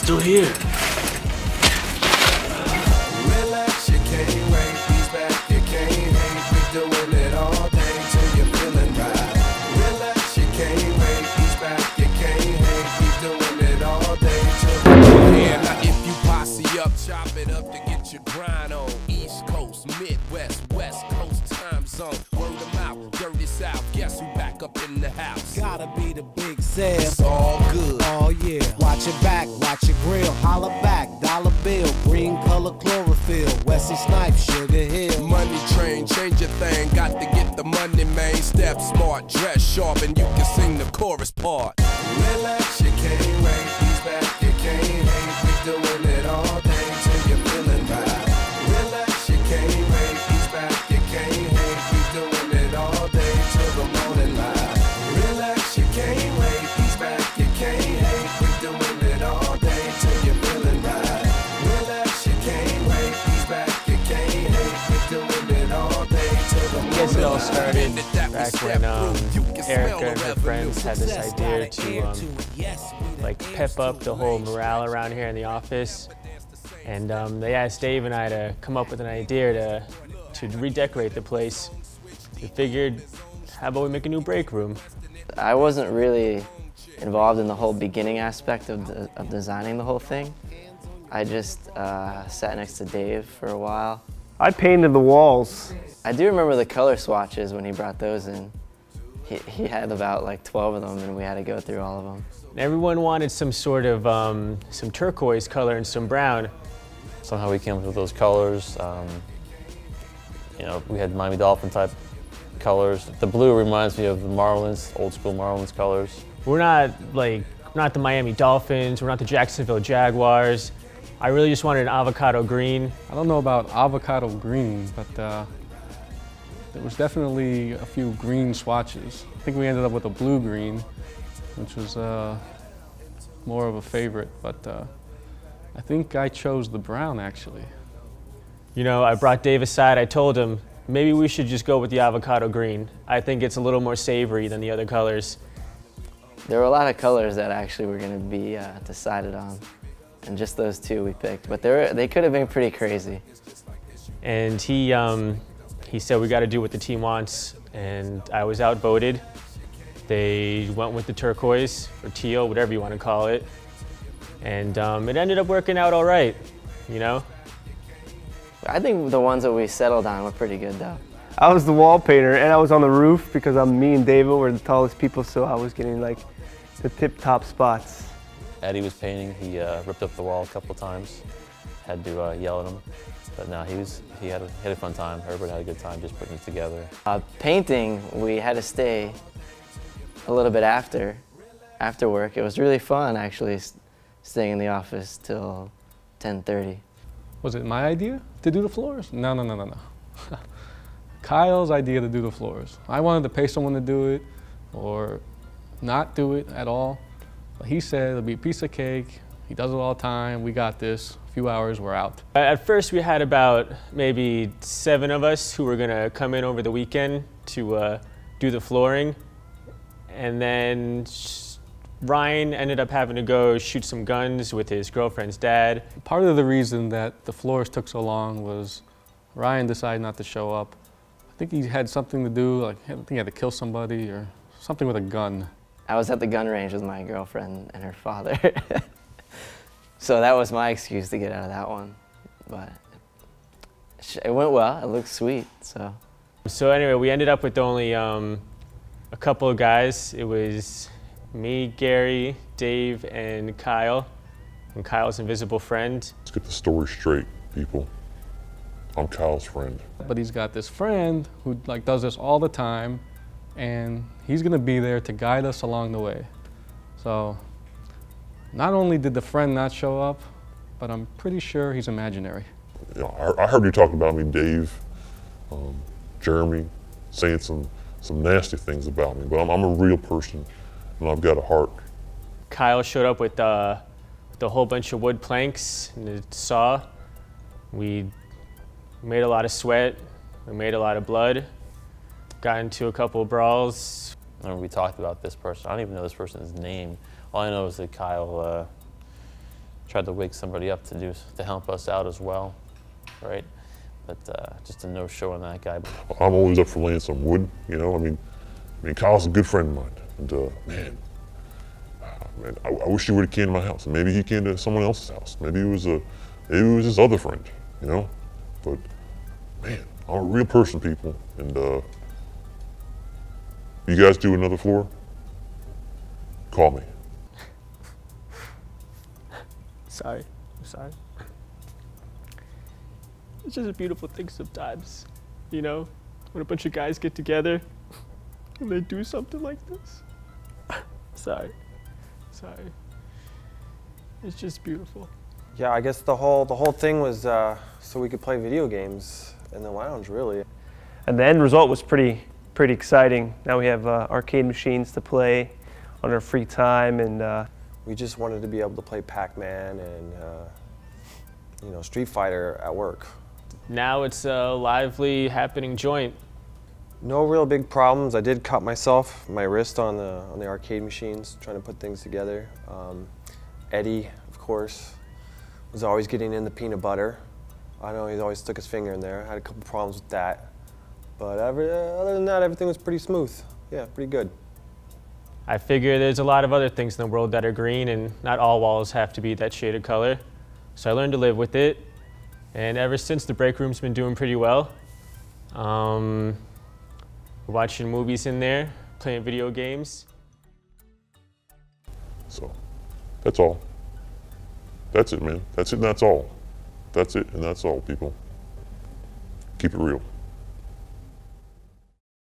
still here. Relax, you can't wait. He's back, you can't hate. We doing it all day till you're feeling right. Relax, you can't wait. He's back, you can't hate. We doing it all day till you're feeling right. Now if you posse up, chop it up to get your grind on. East Coast, Midwest, West Coast time zone. Word of mouth, dirty South. Guess who back up in the house? Gotta be the big sale. It's all good. Oh yeah. Watch your back, watch your grill. Holla back, dollar bill. Green color chlorophyll. Wesley Snipes, Sugar Hill. Money train, change your thing. Got to get the money, man. Step smart, dress sharp, and you can sing the chorus part. Relax, you can't wait. He's back, you can't hate. We doing it all day till you're feeling right. Relax, you can't wait. He's back, you can't hate. We doing it all day till the morning light. Relax, you can't wait. He's back, you can't hate. We doing it all day till you're feeling right. Relax, you can't wait. He's back, you can't hate. We doing it all day till the morning light. I guess it all started back when Erica and her friends had this idea to like pep up the whole morale around here in the office, and they asked Dave and I to come up with an idea to redecorate the place. We figured, how about we make a new break room? I wasn't really involved in the whole beginning aspect of designing the whole thing. I just sat next to Dave for a while. I painted the walls. I do remember the color swatches when he brought those in. He had about like 12 of them, and we had to go through all of them. Everyone wanted some sort of some turquoise color and some brown. Somehow we came up with those colors. You know, we had Miami Dolphin type colors. The blue reminds me of the Marlins, old school Marlins colors. We're not the Miami Dolphins, we're not the Jacksonville Jaguars. I really just wanted an avocado green. I don't know about avocado green, but there was definitely a few green swatches. I think we ended up with a blue-green, which was more of a favorite, but I think I chose the brown, actually. You know, I brought Dave aside, I told him, maybe we should just go with the avocado green. I think it's a little more savory than the other colors. There were a lot of colors that actually were going to be decided on, and just those two we picked, but they could have been pretty crazy. And he said we got to do what the team wants, and I was outvoted. They went with the turquoise, or teal, whatever you want to call it, and it ended up working out all right, you know? I think the ones that we settled on were pretty good, though. I was the wall painter, and I was on the roof because me and David were the tallest people, so I was getting like the tip-top spots. Eddie was painting. He ripped up the wall a couple times. Had to yell at him, but no, he had a fun time. Everybody had a good time just putting it together. Painting, we had to stay a little bit after work. It was really fun, actually, staying in the office till 10:30. Was it my idea to do the floors? No. Kyle's idea to do the floors. I wanted to pay someone to do it or not do it at all. But he said it'll be a piece of cake. He does it all the time. We got this. A few hours, we're out. At first we had about maybe 7 of us who were gonna come in over the weekend to do the flooring. And then Ryan ended up having to go shoot some guns with his girlfriend's dad. Part of the reason that the floors took so long was Ryan decided not to show up. I think he had something to do, like I think he had to kill somebody or something with a gun. I was at the gun range with my girlfriend and her father. So that was my excuse to get out of that one. But it went well, it looked sweet, so. So anyway, we ended up with only a couple of guys. It was me, Gary, Dave, and Kyle, and Kyle's invisible friend. Let's get the story straight, people. I'm Kyle's friend. But he's got this friend who does this all the time, and he's gonna be there to guide us along the way. So not only did the friend not show up, but I'm pretty sure he's imaginary. You know, I heard you talking about me, Dave, Jeremy, saying some nasty things about me, but I'm a real person, and I've got a heart. Kyle showed up with a whole bunch of wood planks and a saw. We made a lot of sweat, we made a lot of blood, got into a couple of brawls. And we talked about this person. I don't even know this person's name. All I know is that Kyle tried to wake somebody up to help us out as well, right? But just a no-show on that guy. I'm always up for laying some wood, you know. I mean, Kyle's a good friend of mine, and man, I wish he would have came to my house. Maybe he came to someone else's house. Maybe it was his other friend, you know. But man, I'm a real person, people, and you guys do another floor? Call me. Sorry, I'm sorry. It's just a beautiful thing sometimes, you know, when a bunch of guys get together and they do something like this. Sorry. It's just beautiful. Yeah, I guess the whole thing was so we could play video games in the lounge, really. And the end result was pretty exciting. Now we have arcade machines to play on our free time, and we just wanted to be able to play Pac-Man and you know, Street Fighter at work. Now it's a lively, happening joint. No real big problems. I did cut my wrist on the arcade machines, trying to put things together. Eddie, of course, was always getting in the peanut butter. I know he always stuck his finger in there. I had a couple problems with that. But other than that, everything was pretty smooth. Yeah, pretty good. I figure there's a lot of other things in the world that are green, and not all walls have to be that shade of color. So I learned to live with it. And ever since, the break room's been doing pretty well. Watching movies in there, playing video games. So, that's all. That's it, man. That's it and that's all. That's it and that's all, people. Keep it real.